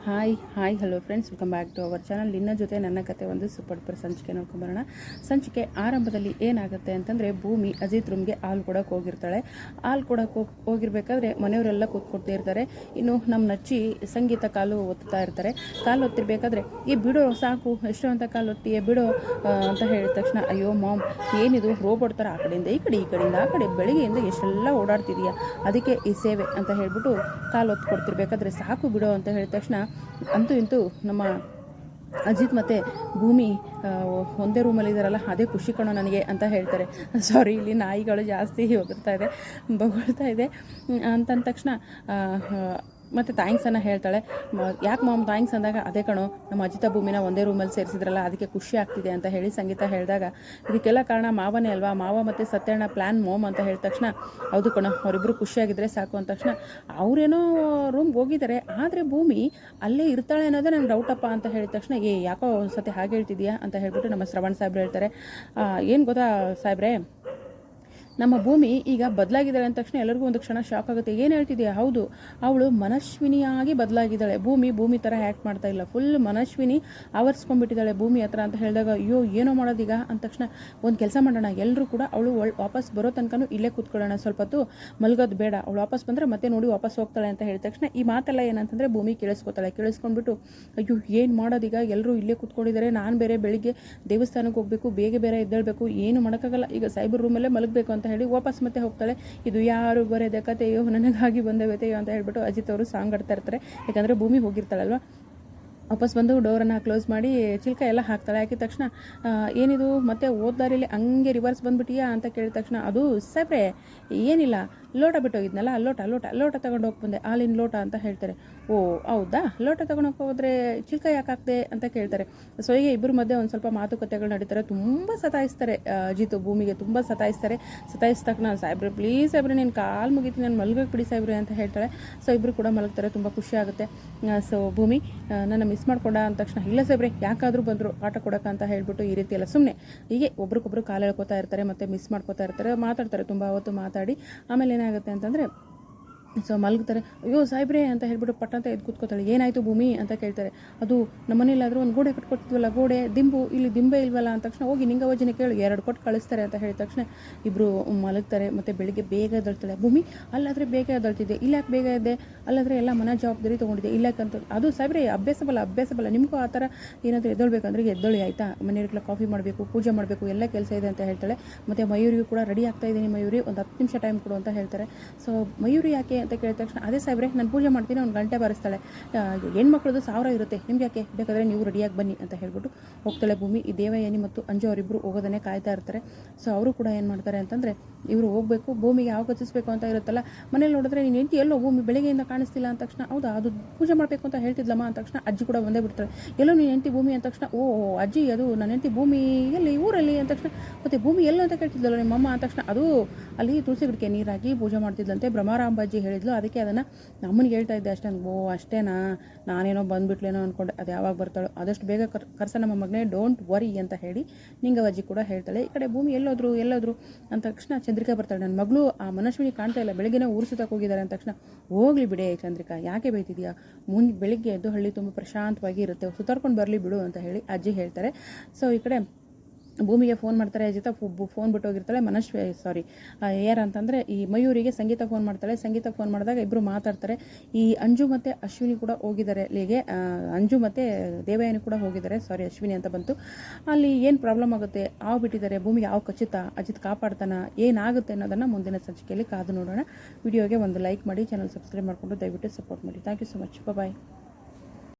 Hi hello friends, welcome back to our channel. ನಿನ್ನ ಜೊತೆ ನನ್ನ ಕತೆ ಒಂದು ಸೂಪರ್ ಸಂಚಿಕೆ ನೋಡ್ಕೊಂಬರೋಣ. ಸಂಚಿಕೆ ಆರಂಭದಲ್ಲಿ ಏನಾಗುತ್ತೆ ಅಂತಂದರೆ, ಭೂಮಿ ಅಜಿತ್ ರೂಮ್ಗೆ ಹಾಲು ಕೊಡೋಕೆ ಹೋಗಿರ್ತಾಳೆ. ಹಾಲು ಕೊಡೋಕೆ ಹೋಗಿರ್ಬೇಕಾದ್ರೆ ಮನೆಯವರೆಲ್ಲ ಕೂತ್ಕೊಡ್ತಾ ಇರ್ತಾರೆ. ಇನ್ನು ನಮ್ಮ ನಚ್ಚಿ ಸಂಗೀತ ಕಾಲು ಒತ್ತಾ ಇರ್ತಾರೆ. ಕಾಲು ಒತ್ತಿರ್ಬೇಕಾದ್ರೆ, ಈ ಬಿಡೋ ಸಾಕು, ಎಷ್ಟು ಅಂತ ಕಾಲು ಒತ್ತಿಯೇ ಬಿಡೋ ಅಂತ ಹೇಳಿದ ತಕ್ಷಣ, ಅಯ್ಯೋ ಮಾಮ್, ಏನಿದು ರೋಬೋಟ್ ಥರ ಆ ಕಡೆಯಿಂದ ಈ ಕಡೆಯಿಂದ ಆ ಕಡೆ ಬೆಳಿಗ್ಗೆಯಿಂದ ಎಷ್ಟೆಲ್ಲ ಓಡಾಡ್ತಿದೀಯಾ, ಅದಕ್ಕೆ ಈ ಸೇವೆ ಅಂತ ಹೇಳ್ಬಿಟ್ಟು ಕಾಲು ಒತ್ತು ಕೊಡ್ತಿರ್ಬೇಕಾದ್ರೆ, ಸಾಕು ಬಿಡೋ ಅಂತ ಹೇಳಿದ ತಕ್ಷಣ, ಅಂತೂ ಇಂತೂ ನಮ್ಮ ಅಜಿತ್ ಮತ್ತು ಭೂಮಿ ಒಂದೇ ರೂಮಲ್ಲಿ ಇದ್ದಾರಲ್ಲ, ಅದೇ ಖುಷಿ ಕಣೋ ನನಗೆ ಅಂತ ಹೇಳ್ತಾರೆ. ಸಾರಿ, ಇಲ್ಲಿ ನಾಯಿಗಳು ಜಾಸ್ತಿ ಒದರ್ತಾ ಇದೆ, ಬೊಗಳ್ತಾ ಇದೆ ಅಂತಂದ ತಕ್ಷಣ ಮತ್ತು ಥ್ಯಾಂಕ್ಸನ್ನು ಹೇಳ್ತಾಳೆ. ಯಾಕೆ ಮಾಮ್ ಥ್ಯಾಂಕ್ಸ್ ಅಂದಾಗ, ಅದೇ ಕಣೋ ನಮ್ಮ ಅಜಿತ ಭೂಮಿನ ಒಂದೇ ರೂಮಲ್ಲಿ ಸೇರಿಸಿದ್ರಲ್ಲ, ಅದಕ್ಕೆ ಖುಷಿ ಆಗ್ತಿದೆ ಅಂತ ಹೇಳಿ ಸಂಗೀತ ಹೇಳಿದಾಗ, ಇದಕ್ಕೆಲ್ಲ ಕಾರಣ ಮಾವನೇ ಅಲ್ವಾ, ಮಾವ ಮತ್ತು ಸತ್ಯಣ್ಣ ಪ್ಲ್ಯಾನ್ ಮೋಮ್ ಅಂತ ಹೇಳಿದ ತಕ್ಷಣ, ಹೌದು ಕಣೋ ಅವರಿಬ್ಬರು ಖುಷಿಯಾಗಿದ್ದರೆ ಸಾಕು ಅಂದ ತಕ್ಷಣ, ಅವರೇನೋ ರೂಮ್ಗೆ ಹೋಗಿದ್ದಾರೆ, ಆದರೆ ಭೂಮಿ ಅಲ್ಲೇ ಇರ್ತಾಳೆ ಅನ್ನೋದೇ ನಂಗೆ ಡೌಟಪ್ಪ ಅಂತ ಹೇಳಿದ ತಕ್ಷಣ, ಯಾಕೋ ಸತ್ಯ ಹಾಗೆ ಹೇಳ್ತಿದ್ಯಾ ಅಂತ ಹೇಳ್ಬಿಟ್ಟು ನಮ್ಮ ಶ್ರವಣ್ ಸಾಹೇಬ್ರು ಹೇಳ್ತಾರೆ. ಏನು ಗೊತ್ತಾ ಸಾಹೇಬ್ರೆ, ನಮ್ಮ ಭೂಮಿ ಈಗ ಬದಲಾಗಿದ್ದಾಳೆ ಅಂದ ತಕ್ಷಣ ಎಲ್ಲರಿಗೂ ಒಂದು ಕ್ಷಣ ಶಾಕ್ ಆಗುತ್ತೆ. ಏನು ಹೇಳ್ತಿದ್ಯಾ? ಹೌದು, ಅವಳು ಮನಸ್ವಿನಿಯಾಗಿ ಬದಲಾಗಿದ್ದಾಳೆ. ಭೂಮಿ ಥರ ಹ್ಯಾಕ್ಟ್ ಮಾಡ್ತಾ ಇಲ್ಲ, ಫುಲ್ ಮನಸ್ವಿನಿ ಆವರಿಸ್ಕೊಂಡ್ಬಿಟ್ಟಿದ್ದಾಳೆ ಭೂಮಿ ಹತ್ರ ಅಂತ ಹೇಳಿದಾಗ, ಅಯ್ಯೋ ಏನೋ ಮಾಡೋದೀಗ ಅಂದ ತಕ್ಷಣ, ಒಂದು ಕೆಲಸ ಮಾಡೋಣ, ಎಲ್ಲರೂ ಕೂಡ ಅವಳು ವಾಪಸ್ ಬರೋ ತನಕನೂ ಇಲ್ಲೇ ಕೂತ್ಕೊಳ್ಳೋಣ, ಸ್ವಲ್ಪ ಹೊತ್ತು ಮಲ್ಗೋದು ಬೇಡ, ಅವಳು ವಾಪಸ್ ಬಂದರೆ ಮತ್ತೆ ನೋಡಿ ವಾಪಸ್ ಹೋಗ್ತಾಳೆ ಅಂತ ಹೇಳಿದ ತಕ್ಷಣ, ಈ ಮಾತೆಲ್ಲ ಏನಂತಂದರೆ ಭೂಮಿ ಕೇಳಿಸ್ಕೊಂಡ್ಬಿಟ್ಟು, ಅಯ್ಯೋ ಏನು ಮಾಡೋದೀಗ, ಎಲ್ಲರೂ ಇಲ್ಲೇ ಕೂತ್ಕೊಂಡಿದ್ದಾರೆ, ನಾನು ಬೇರೆ ಬೆಳಿಗ್ಗೆ ದೇವಸ್ಥಾನಕ್ಕೆ ಹೋಗಬೇಕು, ಬೇಗ ಎದ್ದೇಳಬೇಕು, ಏನು ಮಾಡೋಕ್ಕಾಗಲ್ಲ, ಈಗ ಸೈಬರ್ ರೂಮಲ್ಲೇ ಮಲಗಬೇಕು ಅಂತ ಹೇಳಿ ವಾಪಸ್ ಮತ್ತೆ ಹೋಗ್ತಾಳೆ. ಇದು ಯಾರು ಬರೆದ ಕತೆಯೋ, ನನಗಾಗಿ ಬಂದ ವ್ಯತೆಯೋ ಅಂತ ಹೇಳ್ಬಿಟ್ಟು ಅಜಿತ್ ಅವರು ಸಾಂಗ್ ಆಡ್ತಾ ಇರ್ತಾರೆ. ಯಾಕಂದರೆ ಭೂಮಿ ಹೋಗಿರ್ತಾಳಲ್ವ, ವಾಪಸ್ ಬಂದು ಡೋರನ್ನು ಕ್ಲೋಸ್ ಮಾಡಿ ಚಿಲ್ಕ ಎಲ್ಲ ಹಾಕ್ತಾಳೆ. ಹಾಕಿದ ತಕ್ಷಣ, ಏನಿದು ಮತ್ತೆ ಓದ್ದಾರಿಲಿ ಹಂಗೆ ರಿವರ್ಸ್ ಬಂದುಬಿಟ್ಟಿಯಾ ಅಂತ ಕೇಳಿದ ತಕ್ಷಣ, ಅದು ಸಾಬ್ರೆ ಏನಿಲ್ಲ, ಲೋಟ ಬಿಟ್ಟೋಗಿದ್ನಲ್ಲ, ಲೋಟ ತಗೊಂಡು ಹೋಗಿ ಬಂದೆ, ಹಾಲಿನ ಲೋಟ ಅಂತ ಹೇಳ್ತಾರೆ. ಓ ಹೌದಾ, ಲೋಟ ತೊಗೊಂಡೋಗಿ ಹೋದ್ರೆ ಚಿಲ್ಕ ಯಾಕೆ ಹಾಕ್ದೆ ಅಂತ ಕೇಳ್ತಾರೆ. ಸೊ ಹೀಗೆ ಇಬ್ಬರ ಮಧ್ಯೆ ಒಂದು ಸ್ವಲ್ಪ ಮಾತುಕತೆಗಳು ನಡೀತಾರೆ. ತುಂಬ ಸತಾಯಿಸ್ತಾರೆ ಅಜಿತ್ ಭೂಮಿಗೆ, ತುಂಬ ಸತಾಯಿಸ್ತಾರೆ. ತಕ್ಷಣ, ಸಾಹೇಬ್ರೆ ಪ್ಲೀಸ್ ಸಾಹೇಬ್ರೆ, ನೀನು ಕಾಲು ಮುಗಿತೀನಿ, ನಾನು ಮಲ್ಗೋಕೆ ಬಿಡಿ ಸಾಹೇಬ್ರೆ ಅಂತ ಹೇಳ್ತಾಳೆ. ಸೊ ಇಬ್ಬರು ಕೂಡ ಮಲಗ್ತಾರೆ, ತುಂಬ ಖುಷಿ ಆಗುತ್ತೆ. ಸೊ ಭೂಮಿ ನನ್ನ ಮಿಸ್ ಮಾಡ್ಕೊಂಡ ಅಂದ ತಕ್ಷಣ, ಇಲ್ಲ ಸಾಹೇಬ್ರೆ ಯಾಕಾದರೂ ಬಂದರು ಪಾಠ ಕೊಡೋಕೆ ಅಂತ ಹೇಳ್ಬಿಟ್ಟು, ಈ ರೀತಿ ಎಲ್ಲ ಸುಮ್ಮನೆ ಹೀಗೆ ಒಬ್ರಿಗೊಬ್ರು ಕಾಲು ಎಳ್ಕೊತಾ ಇರ್ತಾರೆ, ಮತ್ತು ಮಿಸ್ ಮಾಡ್ಕೋತಾ ಇರ್ತಾರೆ, ಮಾತಾಡ್ತಾರೆ, ತುಂಬ ಹೊತ್ತು ಮಾತಾಡಿ ಆಮೇಲೆ ಏನಾಗುತ್ತೆ ಅಂತಂದರೆ, ಸೊ ಮಲಗ್ತಾರೆ. ಅಯ್ಯೋ ಸಾಹೇಬ್ರೆ ಅಂತ ಹೇಳ್ಬಿಟ್ಟು ಪಟ್ಟಂತ ಎದ್ದು ಕೂತ್ಕೋತಾಳೆ. ಏನಾಯಿತು ಭೂಮಿ ಅಂತ ಕೇಳ್ತಾರೆ. ಅದು ನಮ್ಮನೇಲಾದರೂ ಒಂದು ಗೋಡೆ ಕಟ್ಕೊಡ್ತಿದ್ವಲ್ಲ, ಗೋಡೆ ದಿಂಬು, ಇಲ್ಲಿ ದಿಂಬೆ ಇಲ್ವಲ್ಲ ಅಂದ ತಕ್ಷಣ, ಹೋಗಿ ನಿಂಗವಜ್ಜನೆ ಕೇಳು, 2 ಕೊಟ್ಟು ಕಳಿಸ್ತಾರೆ ಅಂತ ಹೇಳಿದ ತಕ್ಷಣ ಇಬ್ಬರು ಮಲಗ್ತಾರೆ. ಮತ್ತು ಬೆಳಿಗ್ಗೆ ಬೇಗ ಎದ್ದೇಳ್ತಾಳೆ ಭೂಮಿ. ಅಲ್ಲಾದರೆ ಬೇಗ ಎದ್ದೇಳ್ತಿದ್ದೆ, ಇಲ್ಲಾಕೆ ಬೇಗ ಎದ್ದೆ, ಅಲ್ಲಾದರೆ ಎಲ್ಲ ಮನೆ ಜವಾಬ್ದಾರಿ ತೊಗೊಂಡಿದ್ದೆ, ಇಲ್ಲಾಕಂತ. ಅದು ಸಾಹೇಬ್ರೆ ಅಭ್ಯಾಸ ಬಲ್ಲ, ನಿಮಗೂ ಆ ಥರ ಏನಾದರೂ ಎದ್ದೇಳ್ಬೇಕಂದ್ರೆ ಎದ್ದೇಳಿ ಆಯಿತಾ, ಮನೆಯವರಿಗೆಲ್ಲ ಕಾಫಿ ಮಾಡಬೇಕು, ಪೂಜೆ ಮಾಡಬೇಕು, ಎಲ್ಲ ಕೆಲಸ ಇದೆ ಅಂತ ಹೇಳ್ತಾಳೆ. ಮತ್ತು ಮಯೂರಿಗೂ ಕೂಡ ರೆಡಿ ಆಗ್ತಾ ಇದ್ದೀನಿ ಮಯೂರಿ, ಒಂದು 10 ನಿಮಿಷ ಟೈಮ್ ಕೊಡು ಅಂತ ಹೇಳ್ತಾರೆ. ಸೊ ಮಯೂರಿ ಯಾಕೆ ಅಂತ ಕೇಳಿದ ತಕ್ಷಣ, ಅದೇ ಸಾಹೇಬ್ರೆ ನಾನು ಪೂಜೆ ಮಾಡ್ತೀನಿ, ಒಂದು ಗಂಟೆ ಬಾರಿಸ್ತಾಳೆ, ಹೆಣ್ಮಕ್ಳದ್ದು 1000 ಇರುತ್ತೆ, ನಿಮ್ಗೆ ಯಾಕೆ, ಬೇಕಾದರೆ ನೀವು ರೆಡಿಯಾಗಿ ಬನ್ನಿ ಅಂತ ಹೇಳ್ಬಿಟ್ಟು ಹೋಗ್ತಾಳೆ ಭೂಮಿ. ಈ ದೇವಯಾನಿ ಮತ್ತು ಅಂಜು ಅವರಿಬ್ಬರು ಹೋಗೋದನ್ನೇ ಕಾಯ್ತಾ ಇರ್ತಾರೆ. ಸೊ ಅವರು ಕೂಡ ಏನು ಮಾಡ್ತಾರೆ ಅಂತಂದರೆ, ಇವರು ಹೋಗಬೇಕು, ಭೂಮಿಗೆ ಯಾವ ಕಚ್ಚಿಸ್ಬೇಕು ಅಂತ ಇರುತ್ತಲ್ಲ, ಮನೇಲಿ ನೋಡಿದ್ರೆ ನೀನು ಹೆಂಡತಿ ಎಲ್ಲೋ ಭೂಮಿ ಬೆಳಗ್ಗೆಯಿಂದ ಕಾಣಿಸ್ತಿಲ್ಲ ಅಂದ ತಕ್ಷಣ, ಹೌದಾ ಅದು ಪೂಜೆ ಮಾಡಬೇಕು ಅಂತ ಹೇಳ್ತಿದ್ಲಮ್ಮ ಅಂದ ತಕ್ಷಣ ಅಜ್ಜಿ ಕೂಡ ಬಂದೇ ಬಿಡ್ತಾಳೆ. ಎಲ್ಲೋ ನೀನು ಹೆಂಡತಿ ಭೂಮಿ ಅಂದ ತಕ್ಷಣ, ಓ ಅಜ್ಜಿ ಅದು ನನ್ನ ಹೆಂಡತಿ ಭೂಮಿ ಎಲ್ಲಿ ಊರಲ್ಲಿ ಅಂದ ತಕ್ಷಣ, ಮತ್ತು ಭೂಮಿ ಎಲ್ಲೋ ಅಂತ ಕೇಳ್ತಿದ್ದಲ್ಲ ನಿಮ್ಮಮ್ಮ ಅಂದ ತಕ್ಷಣ, ಅದು ಅಲ್ಲಿ ತುಳಸಿ ಗಿಡಕ್ಕೆ ನೀರಾಗಿ ಪೂಜೆ ಮಾಡ್ತಿದ್ದಂತೆ ಭ್ರಮರಾಂಬಾಜಿ ಹೇಳಿದ್ಲು, ಅದಕ್ಕೆ ಅದನ್ನು ಅಮ್ಮನಿಗೆ ಹೇಳ್ತಾ ಇದ್ದೆ ಅಷ್ಟೇ. ಓ ಅಷ್ಟೇನಾ, ನಾನೇನೋ ಬಂದುಬಿಟ್ಲೇನೋ ಅಂದ್ಕೊಂಡೆ, ಅದು ಯಾವಾಗ ಬರ್ತಾಳೋ, ಆದಷ್ಟು ಬೇಗ ಕರ್ಸ ನಮ್ಮ ಮಗನೇ, ಡೋಂಟ್ ವರಿ ಅಂತ ಹೇಳಿ ನಿಂಗವಜ್ಜಿ ಕೂಡ ಹೇಳ್ತಾಳೆ. ಈ ಕಡೆ ಭೂಮಿ ಎಲ್ಲೋದ್ರು ಅಂದ ತಕ್ಷಣ ಚಂದ್ರಿಕಾ ಬರ್ತಾಳೆ. ನನ್ನ ಮಗಳು ಆ ಮನಸ್ವಿನಿ ಕಾಣ್ತಾ ಇಲ್ಲ, ಬೆಳಗ್ಗೆನೇ ಊರು ಸುತ್ತಕ್ಕೆ ಹೋಗಿದ್ದಾರೆ ಅಂದ ತಕ್ಷಣ, ಹೋಗ್ಲಿ ಬಿಡೆ ಚಂದ್ರಿಕಾ, ಯಾಕೆ ಬೈತಿದ್ಯಾ, ಬೆಳಿಗ್ಗೆ ಎದ್ದು ಹಳ್ಳಿ ತುಂಬ ಪ್ರಶಾಂತವಾಗಿ ಇರುತ್ತೆ, ಸುತ್ತಾಡ್ಕೊಂಡು ಬರಲಿ ಬಿಡು ಅಂತ ಹೇಳಿ ಅಜ್ಜಿ ಹೇಳ್ತಾರೆ. ಸೊ ಈ ಕಡೆ ಭೂಮಿಗೆ ಫೋನ್ ಮಾಡ್ತಾರೆ ಅಜಿತ, ಫೋನ್ ಬಿಟ್ಟು ಹೋಗಿರ್ತಾಳೆ. ಯಾರಂತಂದರೆ ಈ ಮಯೂರಿಗೆ ಸಂಗೀತ ಫೋನ್ ಮಾಡ್ತಾಳೆ. ಸಂಗೀತ ಫೋನ್ ಮಾಡಿದಾಗ ಇಬ್ಬರು ಮಾತಾಡ್ತಾರೆ. ಈ ಅಂಜು ಮತ್ತು ಅಶ್ವಿನಿ ಕೂಡ ಹೋಗಿದ್ದಾರೆ ಅಲ್ಲಿಗೆ, ಅಂಜು ಮತ್ತು ದೇವಯಾನಿ ಕೂಡ ಹೋಗಿದ್ದಾರೆ, ಸಾರಿ ಅಶ್ವಿನಿ ಅಂತ ಬಂತು. ಅಲ್ಲಿ ಏನು ಪ್ರಾಬ್ಲಮ್ ಆಗುತ್ತೆ, ಬಿಟ್ಟಿದ್ದಾರೆ ಭೂಮಿಗೆ, ಕಚ್ಚುತ್ತಾ, ಅಜಿತ್ ಕಾಪಾಡ್ತಾನ, ಏನಾಗುತ್ತೆ ಅನ್ನೋದನ್ನು ಮುಂದಿನ ಸಂಚಿಕೆಯಲ್ಲಿ ಕಾದು ನೋಡೋಣ. ವಿಡಿಯೋಗೆ ಒಂದು ಲೈಕ್ ಮಾಡಿ, ಚಾನಲ್ ಸಬ್ಸ್ಕ್ರೈಬ್ ಮಾಡಿಕೊಂಡು ದಯವಿಟ್ಟು ಸಪೋರ್ಟ್ ಮಾಡಿ. Thank you so much, bye.